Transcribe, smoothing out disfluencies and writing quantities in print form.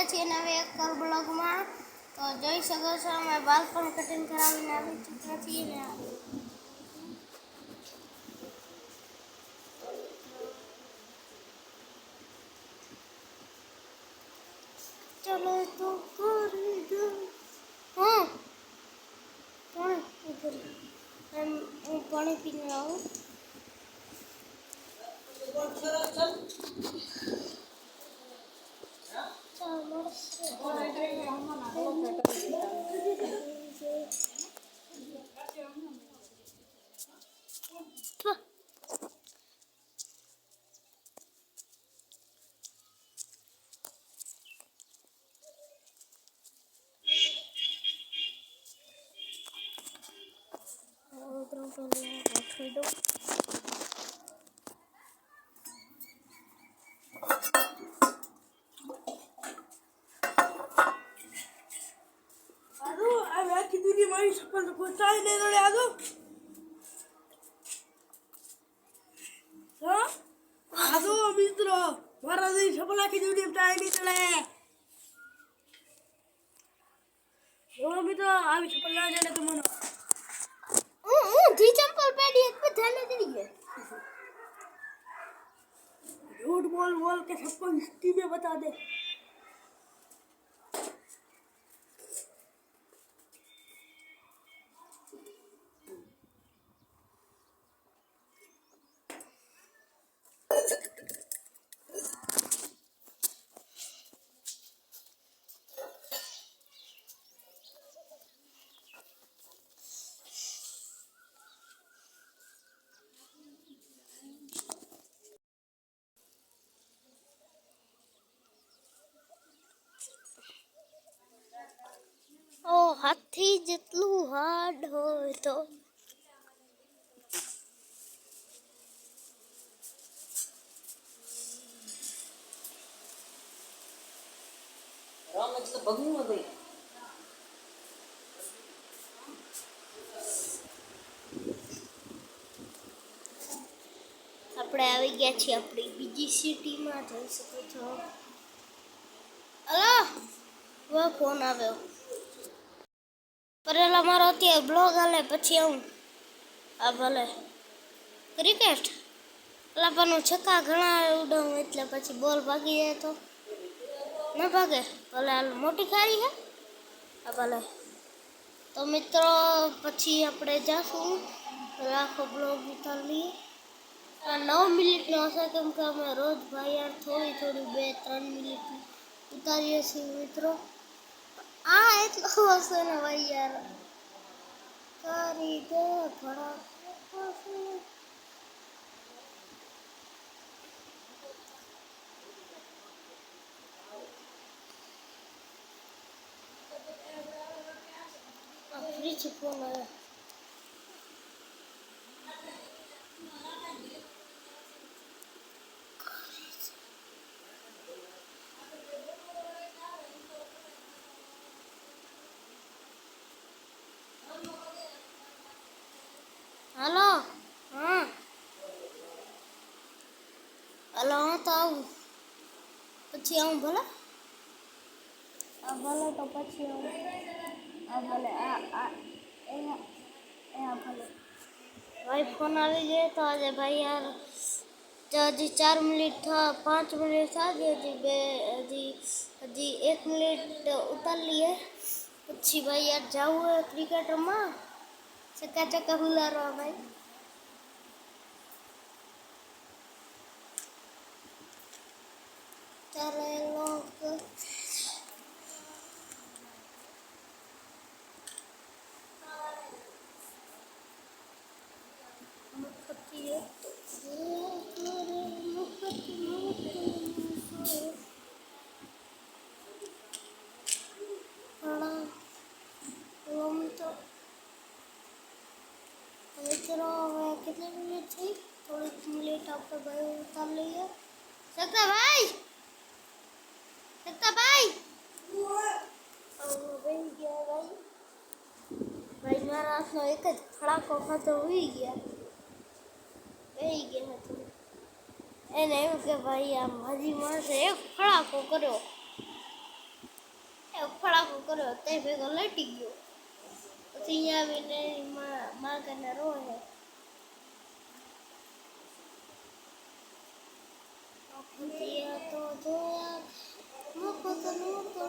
ગયા છીએ નવે એક બ્લોગમાં. તો જોઈ શકો છો અમે બાલ પણ કટિંગ કરાવીને આવી ચૂક્યા છીએ ને ચલો તો કરી દો. હા હું પાણી પીને આવું. મારી સપન પહોંચાઈ દે રે આદો હા આદો મિત્રો મારા દે સપના કી દુડી પટાઈ ની તળે ઓ મિત્રો આવી સપના જાને તમને જી ચંપલ પહેરી એક पे ध्यान नहीं दिए झूठ बोल बोल के सबको हिस्ट्री में बता दे ओ हाथी जितलू हार्ड हो तो राम એટલે ભગવું ન ગઈ આપણે આવી ગયા છીએ આપણી બીજી સિટીમાં જઈ શકો છો. અલા વો ફોન આવ્યો કરેલા મારો અત્યારે બ્લોગ હાલે પછી આવું આ ભલે ક્રિકેટ અલા પણ છક્કા ઘણા ઉડાવું એટલે પછી બોલ ભાગી જાય તો ન ભાગે ભલે હાલ મોટી ખારી હે આ ભલે તો મિત્રો પછી આપણે જાશું આખો બ્લોગ ઉતારી લઈએ. 9 મિનિટનો હશે કેમ કે અમે રોજ ભાઈ યાર થોડી 2-3 મિનિટ ઉતારીએ છીએ મિત્રો. આ એટલો હશે ને ભાઈ યાર કરી દે ઘણા ફ્રી છે ફોન આવે हेलो हाँ हेलो हाँ तो आऊँ પછી આવું ભલે આ ભલે તો પછી આવું આ ભલે આ ભલે ભાઈ ફોન આવી જાય તો આજે ભાઈ યાર હજી 4 મિનિટ 5 મિનિટ થાય હજી 1 મિનિટ ઉતારી લઈએ પછી ભાઈ યાર જવું હોય ક્રિકેટ રમવા ચક્કા હુલારવા ભાઈ ચાલે લોક મિત્રો હવે કેટલી મિનિટ થઈ થોડીક મિનિટ આપણે ભાઈ ઉતારી લઈએ. શકતા ભાઈ ભાઈ ગયા ભાઈ મારા હાથનો એક જ ફડાકો ખાતો ઉઈ ગયા હતું એને એવું કે ભાઈ આ મારી માણસે એક ફડાકો કર્યો એ ફળાકો કર્યો તે ભેગો લટી ગયો. પછી અહીંયા આવીને માર્કેટને રોહે. તો જોયા મફત નું તો